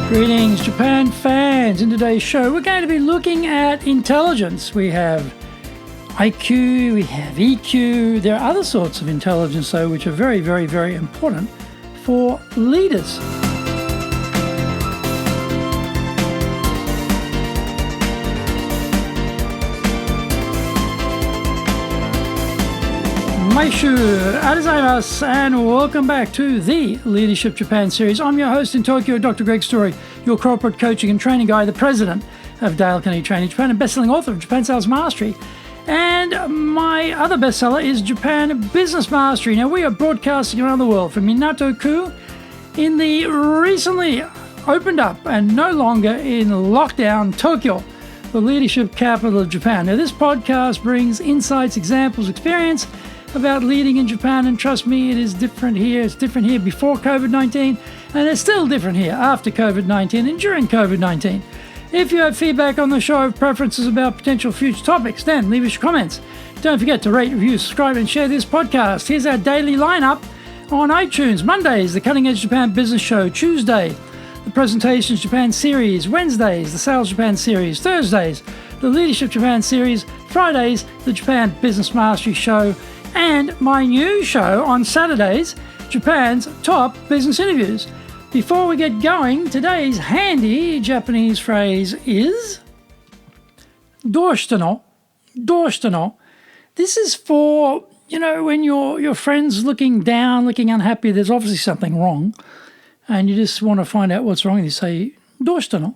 Greetings, Japan fans. In today's show, we're going to be looking at intelligence. We have IQ, we have EQ. There are other sorts of intelligence, though, which are very, very, very important for leaders. Maishu arizaimasu, and welcome back to the Leadership Japan series. I'm your host in Tokyo, Dr. Greg Story, your corporate coaching and training guy, the president of Dale Carnegie Training Japan, and best-selling author of Japan Sales Mastery. And my other bestseller is Japan Business Mastery. Now, we are broadcasting around the world from Minato-ku in the recently opened up and no longer in lockdown Tokyo, the leadership capital of Japan. Now, this podcast brings insights, examples, experience about leading in Japan, and trust me, it is different here. It's different here before COVID-19, and it's still different here after COVID-19 and during COVID-19. If you have feedback on the show, or preferences about potential future topics, then leave us your comments. Don't forget to rate, review, subscribe, and share this podcast. Here's our daily lineup on iTunes. Mondays, the Cutting Edge Japan Business Show. Tuesday, the Presentations Japan series. Wednesdays, the Sales Japan series. Thursdays, the Leadership Japan series. Fridays, the Japan Business Mastery Show. And my new show on Saturdays, Japan's Top Business Interviews. Before we get going, today's handy Japanese phrase is "doshita no?" Doshita no? This is for, when your friend's looking down, looking unhappy, there's obviously something wrong, and you just want to find out what's wrong, and you say, "Doshita no?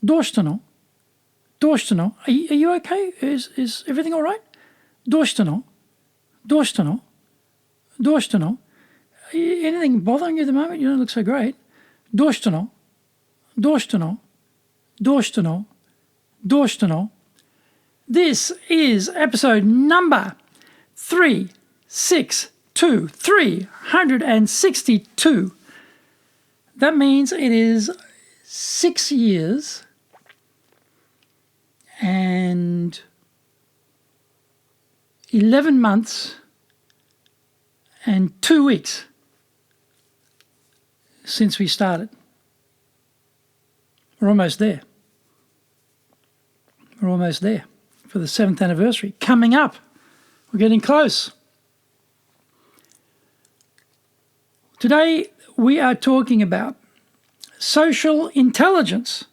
Doshita no? Doshita no? Are you okay? Is everything all right? Doshita no? Doshita no? Doshita no? Anything bothering you at the moment? You don't look so great. Doshita no? Doshita no? Doshita no? Doshita no? This is episode number 362. That means it is 6 years and 11 months and 2 weeks since we started. We're almost there. We're almost there for the 7th anniversary. Coming up. We're getting close. Today we are talking about social intelligence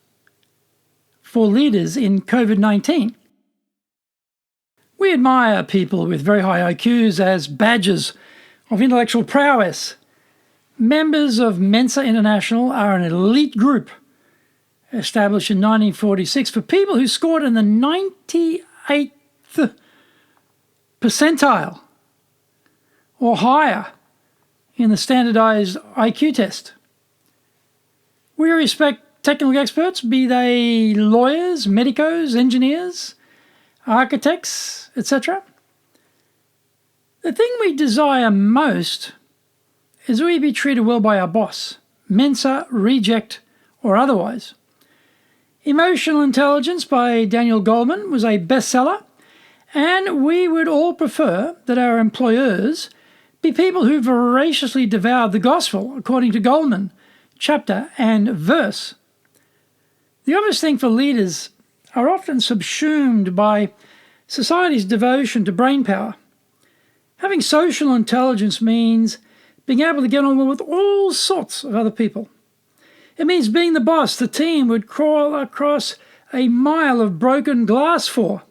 for leaders in COVID-19. We admire people with very high IQs as badges of intellectual prowess. Members of Mensa International are an elite group established in 1946 for people who scored in the 98th percentile or higher in the standardised IQ test. We respect technical experts, be they lawyers, medicos, engineers, architects, etc. The thing we desire most is we be treated well by our boss, Mensa, reject, or otherwise. Emotional Intelligence by Daniel Goleman was a bestseller, and we would all prefer that our employers be people who voraciously devour the gospel, according to Goleman, chapter and verse. The obvious thing for leaders are often subsumed by society's devotion to brainpower. Having social intelligence means being able to get on with all sorts of other people. It means being the boss the team would crawl across a mile of broken glass for.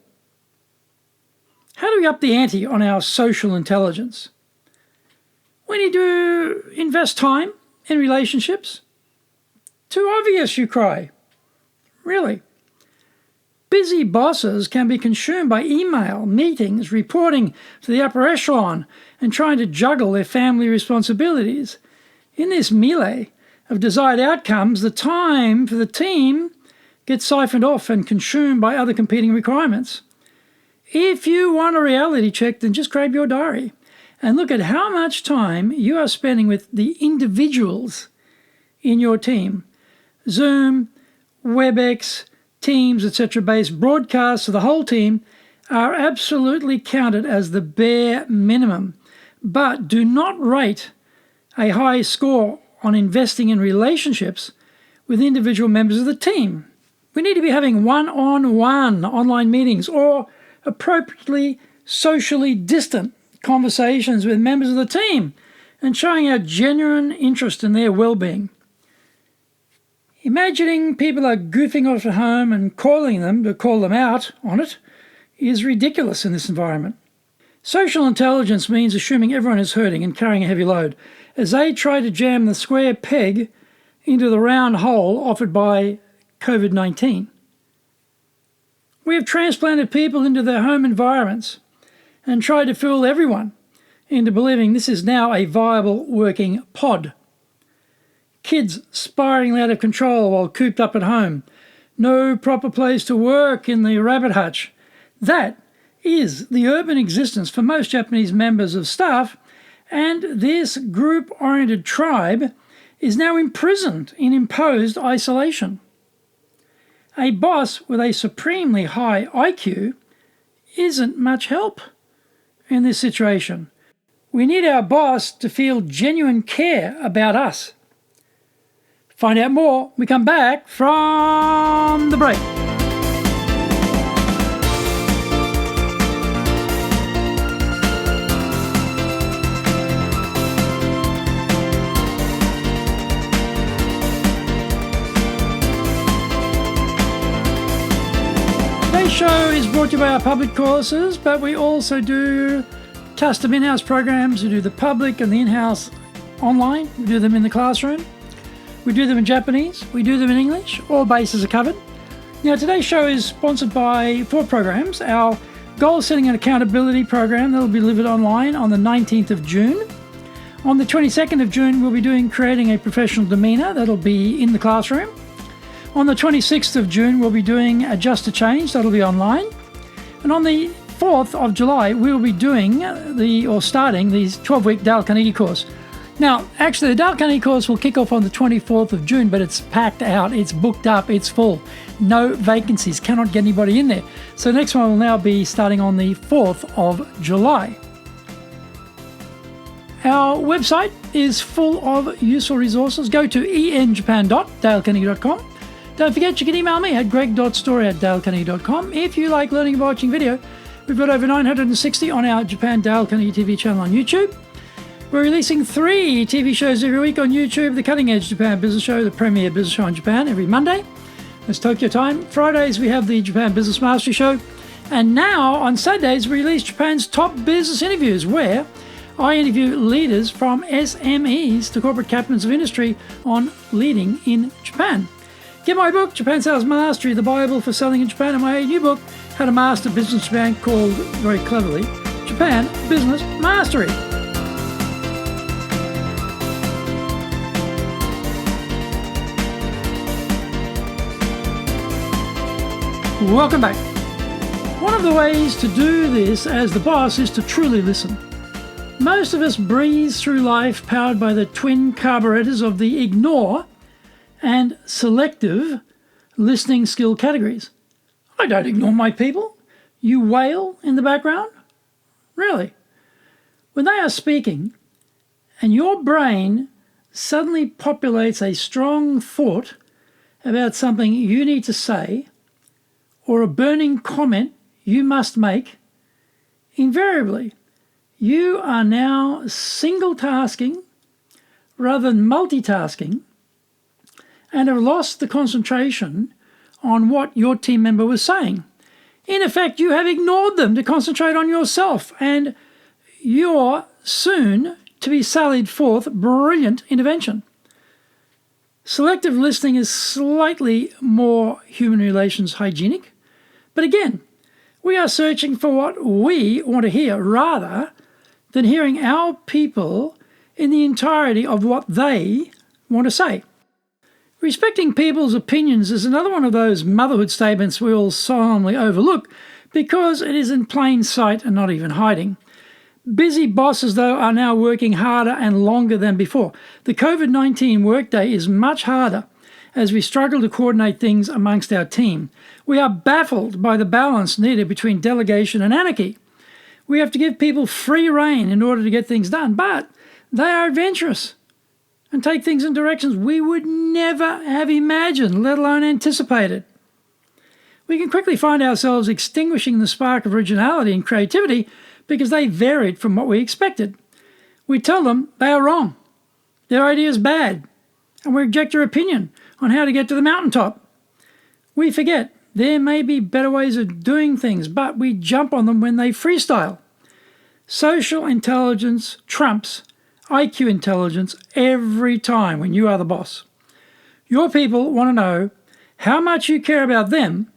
How do we up the ante on our social intelligence? We need to invest time in relationships. Too obvious, you cry. Really? Busy bosses can be consumed by email, meetings, reporting to the upper echelon, and trying to juggle their family responsibilities. In this melee of desired outcomes, the time for the team gets siphoned off and consumed by other competing requirements. If you want a reality check, then just grab your diary and look at how much time you are spending with the individuals in your team. Zoom, WebEx, Teams, etc. based broadcasts of the whole team are absolutely counted as the bare minimum, but do not rate a high score on investing in relationships with individual members of the team. We need to be having one-on-one online meetings or appropriately socially distant conversations with members of the team and showing our genuine interest in their well-being. Imagining people are goofing off at home and calling them to call them out on it is ridiculous in this environment. Social intelligence means assuming everyone is hurting and carrying a heavy load as they try to jam the square peg into the round hole offered by Covid-19. We have transplanted people into their home environments and tried to fool everyone into believing this is now a viable working pod. Kids spiraling out of control while cooped up at home. No proper place to work in the rabbit hutch. That is the urban existence for most Japanese members of staff, and this group-oriented tribe is now imprisoned in imposed isolation. A boss with a supremely high IQ isn't much help in this situation. We need our boss to feel genuine care about us. Find out more when we come back from the break. Today's show is brought to you by our public courses, but we also do custom in-house programs. We do the public and the in-house online. We do them in the classroom. We do them in Japanese. We do them in English. All bases are covered. Now, today's show is sponsored by 4 programs. Our goal setting and accountability program that will be delivered online on the 19th of June. On the 22nd of June, we'll be doing creating a professional demeanor. That'll be in the classroom. On the 26th of June, we'll be doing Adjust to Change. That'll be online. And on the 4th of July, we'll be doing starting the 12-week Dale Carnegie course. Now, actually, the Dale Carnegie course will kick off on the 24th of June, but it's packed out, it's booked up, it's full. No vacancies, cannot get anybody in there. So the next one will now be starting on the 4th of July. Our website is full of useful resources. Go to enjapan.dalecarnegie.com. Don't forget, you can email me at greg.story@dalecarnegie.com. If you like learning and watching video, we've got over 960 on our Japan Dale Carnegie TV channel on YouTube. We're releasing 3 TV shows every week on YouTube. The Cutting Edge Japan Business Show, the premier business show in Japan, every Monday. That's Tokyo time. Fridays, we have the Japan Business Mastery Show. And now, on Saturdays, we release Japan's top business interviews, where I interview leaders from SMEs to corporate captains of industry on leading in Japan. Get my book, Japan Sales Mastery, the Bible for selling in Japan, and my new book, How to Master Business Japan, called, very cleverly, Japan Business Mastery. Welcome back. One of the ways to do this as the boss is to truly listen. Most of us breeze through life powered by the twin carburetors of the ignore and selective listening skill categories. I don't ignore my people. You wail in the background? Really? When they are speaking and your brain suddenly populates a strong thought about something you need to say or a burning comment you must make, invariably you are now single-tasking rather than multitasking and have lost the concentration on what your team member was saying. In effect, you have ignored them to concentrate on yourself and your soon-to-be sallied forth brilliant intervention. Selective listening is slightly more human relations hygienic, but again, we are searching for what we want to hear rather than hearing our people in the entirety of what they want to say. Respecting people's opinions is another one of those motherhood statements we all solemnly overlook because it is in plain sight and not even hiding. Busy bosses, though, are now working harder and longer than before. The COVID-19 workday is much harder as we struggle to coordinate things amongst our team. We are baffled by the balance needed between delegation and anarchy. We have to give people free rein in order to get things done, but they are adventurous and take things in directions we would never have imagined, let alone anticipated. We can quickly find ourselves extinguishing the spark of originality and creativity because they varied from what we expected. We tell them they are wrong, their idea is bad, and we reject their opinion on how to get to the mountaintop. We forget there may be better ways of doing things, but we jump on them when they freestyle. Social intelligence trumps IQ intelligence every time when you are the boss. Your people want to know how much you care about them,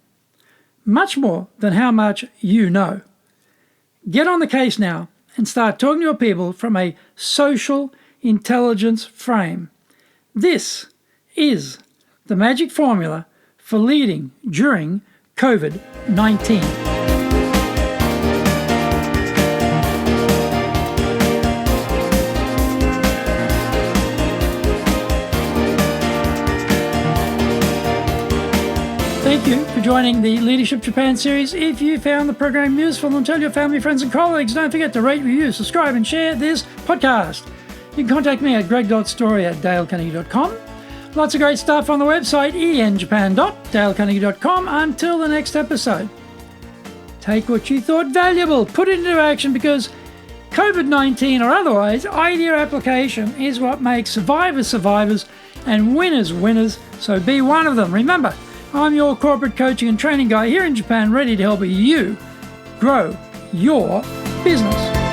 much more than how much you know. Get on the case now and start talking to your people from a social intelligence frame. This is the magic formula for leading during COVID-19. Thank you for joining the Leadership Japan series. If you found the program useful, then tell your family, friends, and colleagues. Don't forget to rate, review, subscribe, and share this podcast. You can contact me at greg.story@dalecarnegie.com. Lots of great stuff on the website, enjapan.dalecarnegie.com. Until the next episode, take what you thought valuable, put it into action, because COVID-19 or otherwise, idea application is what makes survivors survivors and winners winners. So be one of them. Remember, I'm your corporate coaching and training guy here in Japan, ready to help you grow your business.